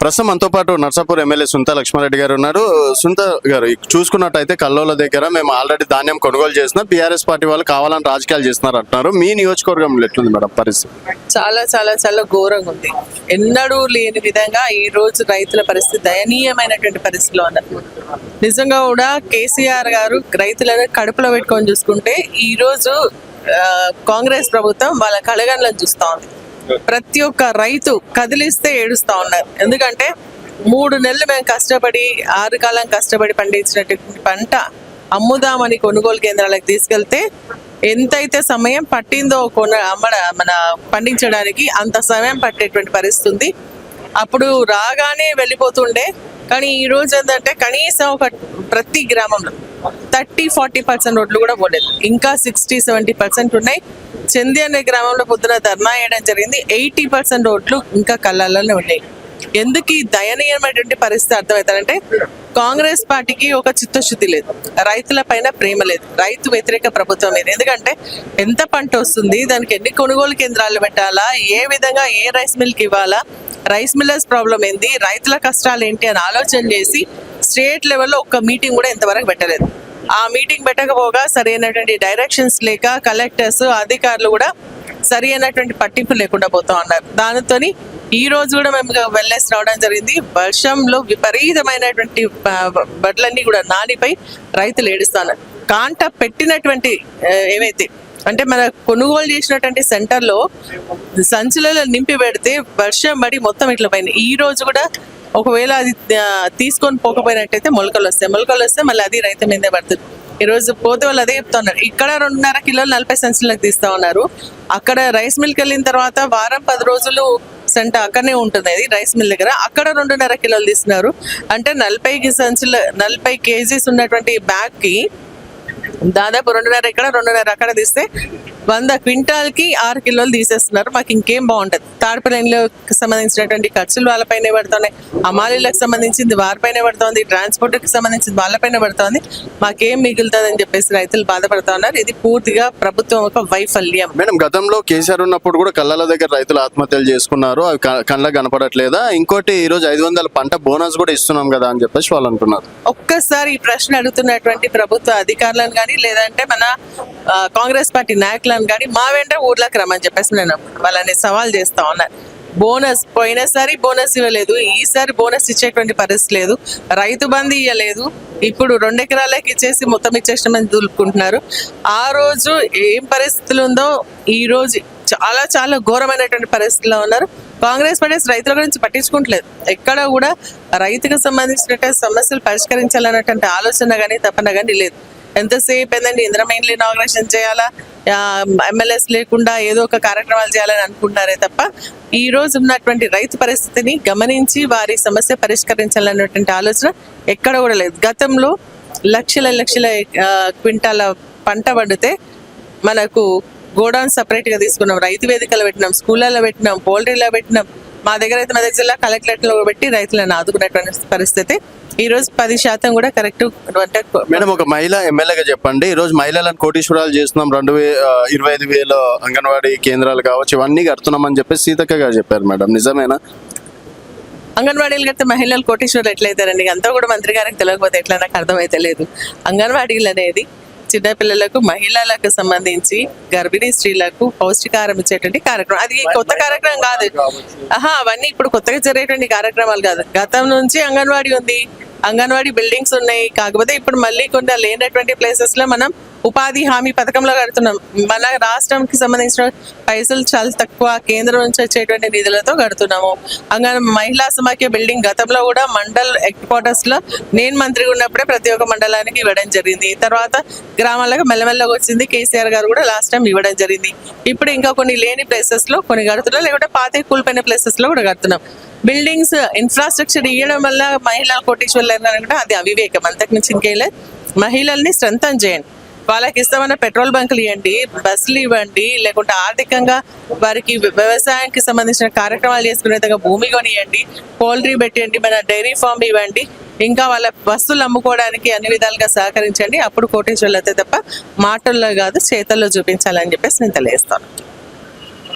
ప్రస్తుతం మనతో పాటు నర్సాపూర్ ఎమ్మెల్యే సుంత లక్ష్మారెడ్డి గారు ఉన్నారు. సుంత గారు, చూసుకున్నట్టయితే కల్లోల దగ్గర మేము ఆల్రెడీ ధాన్యం కొనుగోలు చేసినా బీఆర్ఎస్ పార్టీ వాళ్ళు కావాలని రాజకీయాలు చేస్తున్నారు అంటున్నారు. మీ నియోజకవర్గంలో ఎట్లుంది మేడం పరిస్థితి? చాలా చాలా చాలా ఘోరంగా ఉంది. ఎన్నడూ లేని విధంగా ఈ రోజు రైతుల పరిస్థితి దయనీయమైనటువంటి పరిస్థితిలో ఉన్నారు. నిజంగా కూడా కేసీఆర్ గారు రైతులను కడుపులో పెట్టుకొని చూసుకుంటే ఈ రోజు కాంగ్రెస్ ప్రభుత్వం వాళ్ళ కళగండ్లను చూస్తా ఉంది. ప్రతి ఒక్క రైతు కదిలిస్తే ఏడుస్తా ఉన్నారు. ఎందుకంటే 3 నెలలు మేము కష్టపడి 6 కాలం కష్టపడి పండించినటువంటి పంట అమ్ముదామని కొనుగోలు కేంద్రాలకు తీసుకెళ్తే ఎంతైతే సమయం పట్టిందో మన పండించడానికి అంత సమయం పట్టేటువంటి పరిస్థితి ఉంది. అప్పుడు రాగానే వెళ్ళిపోతుండే. కానీ ఈ రోజు ఏంటంటే కనీసం ప్రతి గ్రామంలో 30-40% రోడ్లు కూడా పోలేదు. ఇంకా 60-70% ఉన్నాయి. చంది అనే గ్రామంలో పొద్దున ధర్నా వేయడం జరిగింది. 80% రోడ్లు ఇంకా కళ్ళల్లోనే ఉన్నాయి. ఎందుకు ఈ దయనీయమైనటువంటి పరిస్థితి అర్థమవుతారంటే కాంగ్రెస్ పార్టీకి ఒక చిత్తశుద్ధి లేదు, రైతుల పైన ప్రేమ లేదు, రైతు వ్యతిరేక ప్రభుత్వం లేదు. ఎందుకంటే ఎంత పంట వస్తుంది, దానికి ఎన్ని కొనుగోలు కేంద్రాలు పెట్టాలా, ఏ విధంగా ఏ రైస్ మిల్కి ఇవ్వాలా, రైస్ మిల్లర్స్ ప్రాబ్లం ఏంది, రైతుల కష్టాలు ఏంటి అని ఆలోచన చేసి స్టేట్ లెవెల్లో ఒక్క మీటింగ్ కూడా ఇంతవరకు పెట్టలేదు. ఆ మీటింగ్ పెట్టకపోగా సరైనటువంటి డైరెక్షన్స్ లేక కలెక్టర్స్ అధికారులు కూడా సరి అయినటువంటి పట్టింపు లేకుండా పోతా ఉన్నారు. దానితో ఈ రోజు కూడా మేము వెళ్ళేసి రావడం జరిగింది. వర్షంలో విపరీతమైనటువంటి బడ్లన్నీ కూడా నానిపై రైతులు ఏడుస్తున్నారు. కాంట పెట్టినటువంటి ఏవైతే అంటే మన కొనుగోలు చేసినటువంటి సెంటర్లో సంచులలో నింపి పెడితే వర్షం పడి మొత్తం ఇట్లా పైన ఈ రోజు కూడా ఒకవేళ అది తీసుకొని పోకపోయినట్టయితే మొలకలు వస్తాయి మళ్ళీ అది రైతు మీదే పడుతుంది. ఈ రోజు పోతే వాళ్ళు అదే చెప్తా ఉన్నారు. ఇక్కడ 2.5 కిలోలు 40 సంచులకు తీస్తా ఉన్నారు. అక్కడ రైస్ మిల్కి వెళ్ళిన తర్వాత వారం 10 రోజులు సెంటర్ అక్కడనే ఉంటుంది అది రైస్ మిల్ దగ్గర. అక్కడ 2.5 కిలోలు తీస్తున్నారు. అంటే 40 కేజీస్ ఉన్నటువంటి బ్యాగ్ కి దాదాపు 2.5 ఇక్కడ 2.5 అక్కడ తీస్తే 100 క్వింటాల్కి 6 కిలోలు తీసేస్తున్నారు. మాకు ఇంకేం బాగుంటుంది. తాడిపల్లికి సంబంధించినటువంటి ఖర్చులు వాళ్ళపైనే పడుతున్నాయి, అమాలీలకు సంబంధించింది వారిపైనే పడుతుంది, ట్రాన్స్పోర్ట్కి సంబంధించింది వాళ్ళపైన పడుతుంది. మాకేం మిగులుతుంది అని చెప్పేసి రైతులు బాధపడుతూ ఉన్నారు. ఇది పూర్తిగా ప్రభుత్వం ఒక వైఫల్యం. మేడం, గతంలో కేసీఆర్ ఉన్నప్పుడు కూడా కళ్ళల దగ్గర రైతులు ఆత్మహత్యలు చేసుకున్నారు, అవి కళ్ళకు కనపడట్లేదా? ఇంకోటి ఈ రోజు 500 పంట బోనస్ కూడా ఇస్తున్నాం కదా అని చెప్పేసి వాళ్ళు అంటున్నారు. ఒక్కసారి ఈ ప్రశ్న అడుగుతున్నటువంటి ప్రభుత్వ అధికారులను కానీ లేదంటే మన కాంగ్రెస్ పార్టీ నాయకులను కానీ మా వెంట ఊర్లోకి రమ్మని చెప్పేసి నేను వాళ్ళని సవాల్ చేస్తా ఉన్నాను. బోనస్ పోయినసారి బోనస్ ఇవ్వలేదు, ఈసారి బోనస్ ఇచ్చేటువంటి పరిస్థితి లేదు, రైతు బంధు ఇవ్వలేదు. ఇప్పుడు 2 ఎకరాలకి ఇచ్చేసి మొత్తం ఇచ్చేసామని దులుపుకుంటున్నారు. ఆ రోజు ఏం పరిస్థితులు ఉందో ఈ రోజు చాలా చాలా ఘోరమైనటువంటి పరిస్థితుల్లో ఉన్నారు. కాంగ్రెస్ పార్టీ రైతుల గురించి పట్టించుకుంటలేదు. ఎక్కడ కూడా రైతుకు సంబంధించినటువంటి సమస్యలు పరిష్కరించాలన్నటువంటి ఆలోచన కానీ తపన కానీ లేదు. ఎంతసేపు ఏంటంటే ఇంద్రమైన్లు ఇనాగ్రేషన్ చేయాలా, ఎమ్మెల్యేస్ లేకుండా ఏదో ఒక కార్యక్రమాలు చేయాలని అనుకుంటున్నారే తప్ప ఈ రోజు ఉన్నటువంటి రైతు పరిస్థితిని గమనించి వారి సమస్య పరిష్కరించాలన్నటువంటి ఆలోచన ఎక్కడ కూడా లేదు. గతంలో లక్షల క్వింటాల పంట పండితే మనకు గోడౌన్ సపరేట్గా తీసుకున్నాం, రైతు వేదికలు పెట్టినాం, స్కూళ్ళలో పెట్టినాం, పౌల్ట్రీలో పెట్టినాం. మా దగ్గర అయితే మెదక్ జిల్లా కలెక్టరేట్లో పెట్టి రైతులను ఆదుకున్నటువంటి పరిస్థితి. ఈ రోజు 10% కూడా కరెక్ట్. మేడం, ఒక మహిళా ఎమ్మెల్యేగా చెప్పండి, ఈ రోజు మహిళలను కోటీశ్వరాలు చేస్తున్నాం, 25,000 అంగన్వాడీ కేంద్రాలు కావచ్చు ఇవన్నీ కడుతున్నామని చెప్పేసి సీతక్క గారు చెప్పారు. మేడం, నిజమేనా? అంగన్వాడీలు కడితే మహిళలు కోటీశ్వరులు ఎట్లయితారండి? అంతా కూడా మంత్రి గారికి తెలియకపోతే ఎట్లా నాకు అర్థమైతే లేదు. అంగన్వాడీలు అనేది చిన్నపిల్లలకు మహిళలకు సంబంధించి గర్భిణీ స్త్రీలకు పౌష్టికాహారం ఇచ్చేటువంటి కార్యక్రమం. అది కొత్త కార్యక్రమం కాదు. అవన్నీ ఇప్పుడు కొత్తగా జరిగేటువంటి కార్యక్రమాలు కాదు. గతం నుంచి అంగన్వాడీ ఉంది, అంగన్వాడీ బిల్డింగ్స్ ఉన్నాయి. కాకపోతే ఇప్పుడు మళ్ళీ కొన్ని లేనటువంటి ప్లేసెస్ లో మనం ఉపాధి హామీ పథకంలో కడుతున్నాం. మన రాష్ట్రంకి సంబంధించిన పైసలు చాలా తక్కువ, కేంద్రం నుంచి వచ్చేటువంటి నిధులతో కడుతున్నాము. మహిళా సమాఖ్య బిల్డింగ్ గతంలో కూడా మండల్ హెడ్ క్వార్టర్స్ లో నేను మంత్రిగా ఉన్నప్పుడే ప్రతి ఒక్క మండలానికి ఇవ్వడం జరిగింది. తర్వాత గ్రామాలకు మెల్లమెల్లగా వచ్చింది. కేసీఆర్ గారు కూడా లాస్ట్ టైం ఇవ్వడం జరిగింది. ఇప్పుడు ఇంకా కొన్ని లేని ప్లేసెస్ లో కొన్ని కడుతున్నాం, లేకుంటే పాత కూలిపోయిన ప్లేసెస్ లో కూడా కడుతున్నాం. బిల్డింగ్స్ ఇన్ఫ్రాస్ట్రక్చర్ ఇవ్వడం వల్ల మహిళా కోటీశ్వర్లు అంటే అది అవివేకం, అంతకు మించి ఇంకేం లేదు. మహిళల్ని స్ట్రెంథన్ చేయండి, వాళ్ళకి ఇస్తామన్న పెట్రోల్ బంకులు ఇవ్వండి, బస్సులు ఇవ్వండి, లేకుంటే ఆర్థికంగా వారికి వ్యవసాయానికి సంబంధించిన కార్యక్రమాలు చేసుకునే విధంగా భూమి కొనియండి, పౌల్ట్రీ పెట్టండి, మన డైరీ ఫామ్ ఇవ్వండి, ఇంకా వాళ్ళ వస్తువులు అమ్ముకోవడానికి అన్ని విధాలుగా సహకరించండి. అప్పుడు కోటీశ్వర్లు అయితే తప్ప మాటల్లో కాదు చేతల్లో చూపించాలని చెప్పేసి నేను తెలియజేస్తాను.